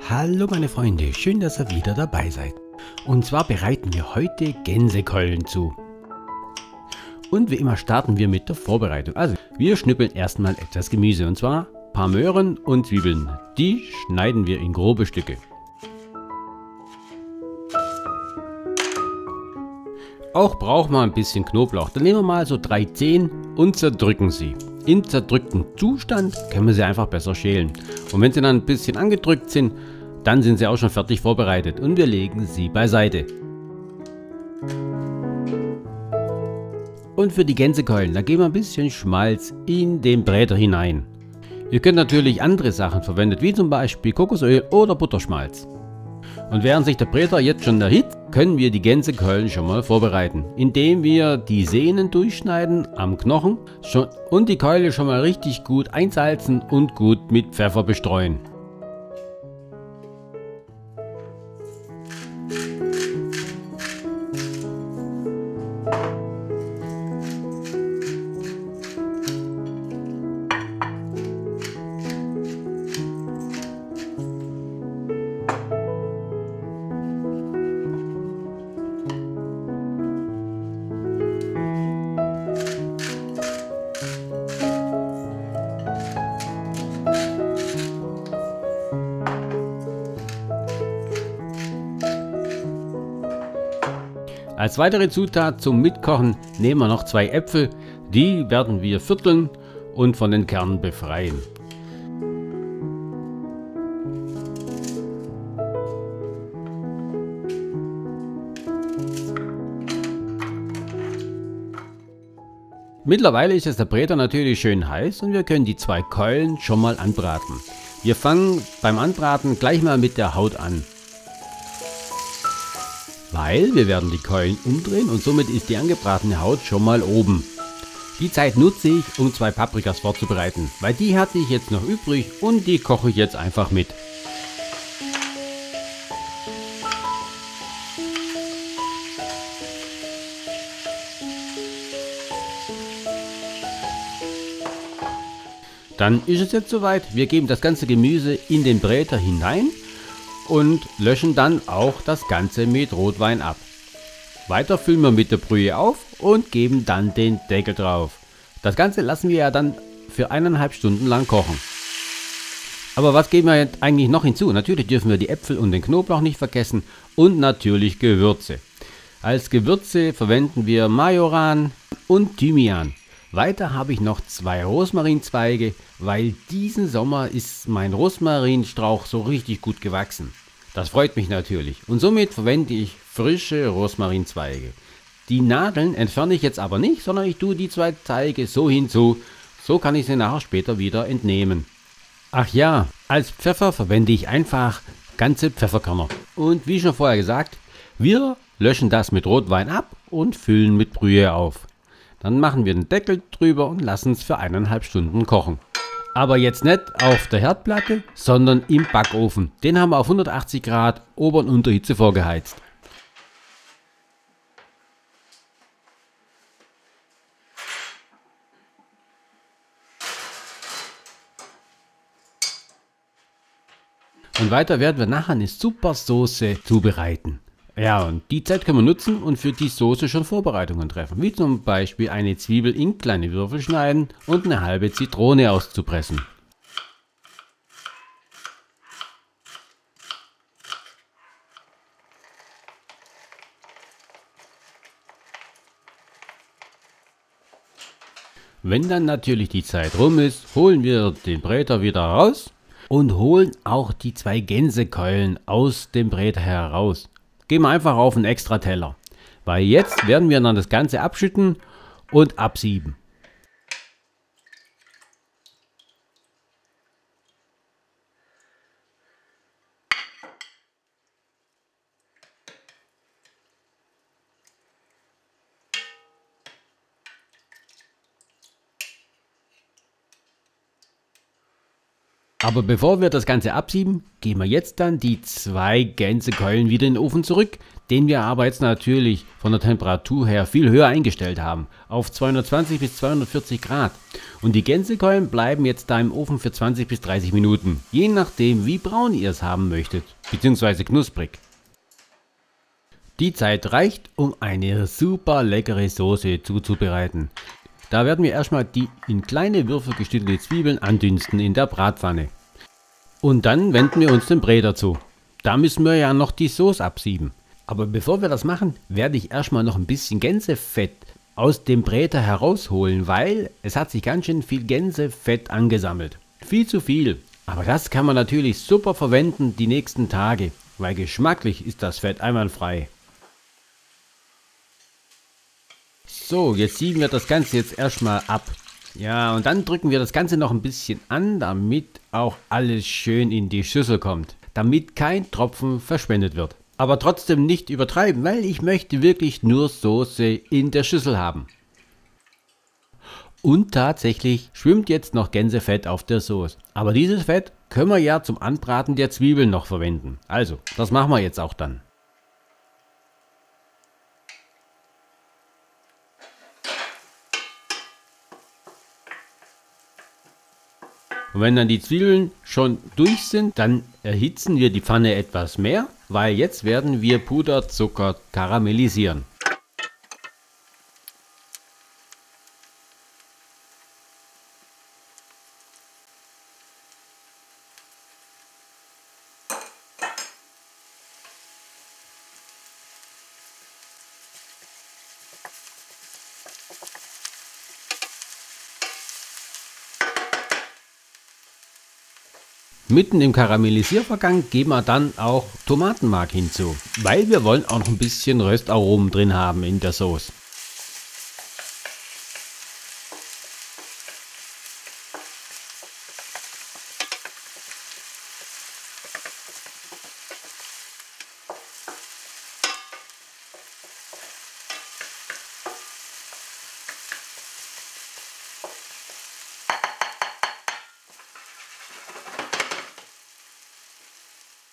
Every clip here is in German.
Hallo meine Freunde, schön, dass ihr wieder dabei seid. Und zwar bereiten wir heute Gänsekeulen zu. Und wie immer starten wir mit der Vorbereitung. Also wir schnippeln erstmal etwas Gemüse, und zwar ein paar Möhren und Zwiebeln. Die schneiden wir in grobe Stücke. Auch brauchen wir ein bisschen Knoblauch. Dann nehmen wir mal so 3 Zehen und zerdrücken sie. Im zerdrückten Zustand können wir sie einfach besser schälen. Und wenn sie dann ein bisschen angedrückt sind, dann sind sie auch schon fertig vorbereitet und wir legen sie beiseite. Und für die Gänsekeulen, da geben wir ein bisschen Schmalz in den Bräter hinein. Ihr könnt natürlich andere Sachen verwenden, wie zum Beispiel Kokosöl oder Butterschmalz. Und während sich der Bräter jetzt schon erhitzt, können wir die Gänsekeulen schon mal vorbereiten, indem wir die Sehnen durchschneiden am Knochen und die Keule schon mal richtig gut einsalzen und gut mit Pfeffer bestreuen. Als weitere Zutat zum Mitkochen nehmen wir noch 2 Äpfel, die werden wir vierteln und von den Kernen befreien. Mittlerweile ist der Bräter natürlich schön heiß und wir können die 2 Keulen schon mal anbraten. Wir fangen beim Anbraten gleich mal mit der Haut an. Weil wir werden die Keulen umdrehen und somit ist die angebratene Haut schon mal oben. Die Zeit nutze ich, um 2 Paprikas vorzubereiten, weil die hatte ich jetzt noch übrig und die koche ich jetzt einfach mit. Dann ist es jetzt soweit, wir geben das ganze Gemüse in den Bräter hinein und löschen dann auch das Ganze mit Rotwein ab. Weiter füllen wir mit der Brühe auf und geben dann den Deckel drauf. Das Ganze lassen wir ja dann für 1,5 Stunden lang kochen. Aber was geben wir jetzt eigentlich noch hinzu? Natürlich dürfen wir die Äpfel und den Knoblauch nicht vergessen und natürlich Gewürze. Als Gewürze verwenden wir Majoran und Thymian. Weiter habe ich noch 2 Rosmarinzweige, weil diesen Sommer ist mein Rosmarinstrauch so richtig gut gewachsen. Das freut mich natürlich und somit verwende ich frische Rosmarinzweige. Die Nadeln entferne ich jetzt aber nicht, sondern ich tue die 2 Zweige so hinzu, so kann ich sie nachher später wieder entnehmen. Ach ja, als Pfeffer verwende ich einfach ganze Pfefferkörner. Und wie schon vorher gesagt, wir löschen das mit Rotwein ab und füllen mit Brühe auf. Dann machen wir den Deckel drüber und lassen es für 1,5 Stunden kochen. Aber jetzt nicht auf der Herdplatte, sondern im Backofen. Den haben wir auf 180 Grad Ober- und Unterhitze vorgeheizt. Und weiter werden wir nachher eine super Soße zubereiten. Ja, und die Zeit können wir nutzen und für die Soße schon Vorbereitungen treffen, wie zum Beispiel eine Zwiebel in kleine Würfel schneiden und eine halbe Zitrone auszupressen. Wenn dann natürlich die Zeit rum ist, holen wir den Bräter wieder raus und holen auch die 2 Gänsekeulen aus dem Bräter heraus. Gehen wir einfach auf einen extra Teller, weil jetzt werden wir dann das Ganze abschütten und absieben. Aber bevor wir das Ganze absieben, geben wir jetzt dann die 2 Gänsekeulen wieder in den Ofen zurück, den wir aber jetzt natürlich von der Temperatur her viel höher eingestellt haben, auf 220 bis 240 Grad. Und die Gänsekeulen bleiben jetzt da im Ofen für 20 bis 30 Minuten, je nachdem wie braun ihr es haben möchtet, beziehungsweise knusprig. Die Zeit reicht, um eine super leckere Soße zuzubereiten. Da werden wir erstmal die in kleine Würfel geschnittene Zwiebeln andünsten in der Bratpfanne. Und dann wenden wir uns den Brät dazu. Da müssen wir ja noch die Soße absieben. Aber bevor wir das machen, werde ich erstmal noch ein bisschen Gänsefett aus dem Bräter herausholen, weil es hat sich ganz schön viel Gänsefett angesammelt. Viel zu viel. Aber das kann man natürlich super verwenden die nächsten Tage, weil geschmacklich ist das Fett einwandfrei. So, jetzt sieben wir das Ganze jetzt erstmal ab. Ja, und dann drücken wir das Ganze noch ein bisschen an, damit auch alles schön in die Schüssel kommt. Damit kein Tropfen verschwendet wird. Aber trotzdem nicht übertreiben, weil ich möchte wirklich nur Soße in der Schüssel haben. Und tatsächlich schwimmt jetzt noch Gänsefett auf der Soße. Aber dieses Fett können wir ja zum Anbraten der Zwiebeln noch verwenden. Also, das machen wir jetzt auch dann. Und wenn dann die Zwiebeln schon durch sind, dann erhitzen wir die Pfanne etwas mehr, weil jetzt werden wir Puderzucker karamellisieren. Mitten im Karamellisiervorgang geben wir dann auch Tomatenmark hinzu, weil wir wollen auch noch ein bisschen Röstaromen drin haben in der Sauce.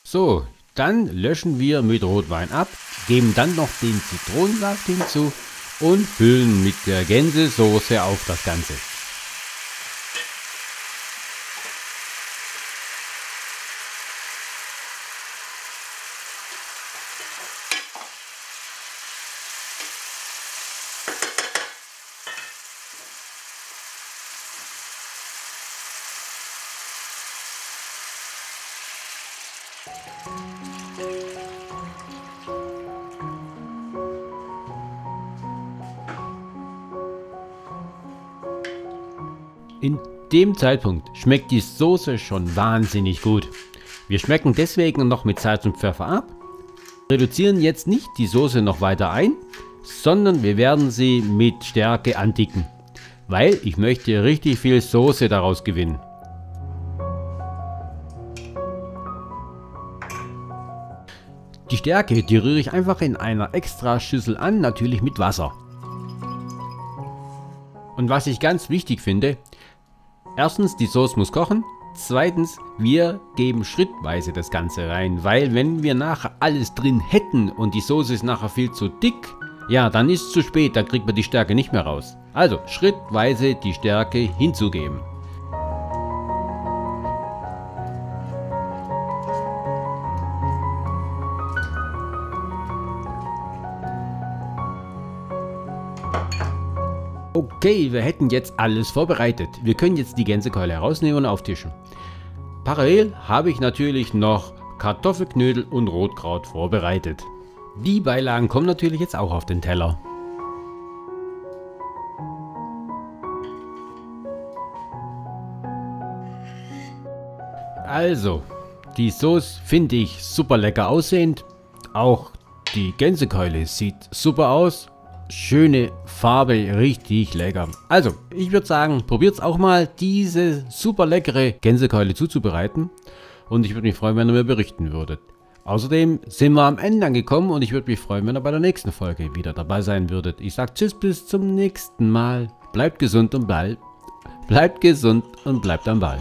So, dann löschen wir mit Rotwein ab, geben dann noch den Zitronensaft hinzu und füllen mit der Gänsesoße auf das Ganze. In dem Zeitpunkt schmeckt die Soße schon wahnsinnig gut. Wir schmecken deswegen noch mit Salz und Pfeffer ab, reduzieren jetzt nicht die Soße noch weiter ein, sondern wir werden sie mit Stärke andicken, weil ich möchte richtig viel Soße daraus gewinnen. Die Stärke, die rühre ich einfach in einer extra Schüssel an, natürlich mit Wasser. Und was ich ganz wichtig finde, erstens, die Sauce muss kochen. Zweitens, wir geben schrittweise das Ganze rein, weil wenn wir nachher alles drin hätten und die Soße ist nachher viel zu dick, ja, dann ist es zu spät, dann kriegt man die Stärke nicht mehr raus. Also schrittweise die Stärke hinzugeben. Okay, wir hätten jetzt alles vorbereitet. Wir können jetzt die Gänsekeule herausnehmen und auftischen. Parallel habe ich natürlich noch Kartoffelknödel und Rotkraut vorbereitet. Die Beilagen kommen natürlich jetzt auch auf den Teller. Also, die Sauce finde ich super lecker aussehend. Auch die Gänsekeule sieht super aus. Schöne Farbe, richtig lecker. Also, ich würde sagen, probiert es auch mal, diese super leckere Gänsekeule zuzubereiten. Und ich würde mich freuen, wenn ihr mir berichten würdet. Außerdem sind wir am Ende angekommen und ich würde mich freuen, wenn ihr bei der nächsten Folge wieder dabei sein würdet. Ich sage tschüss, bis zum nächsten Mal. Bleibt gesund und bleibt am Ball.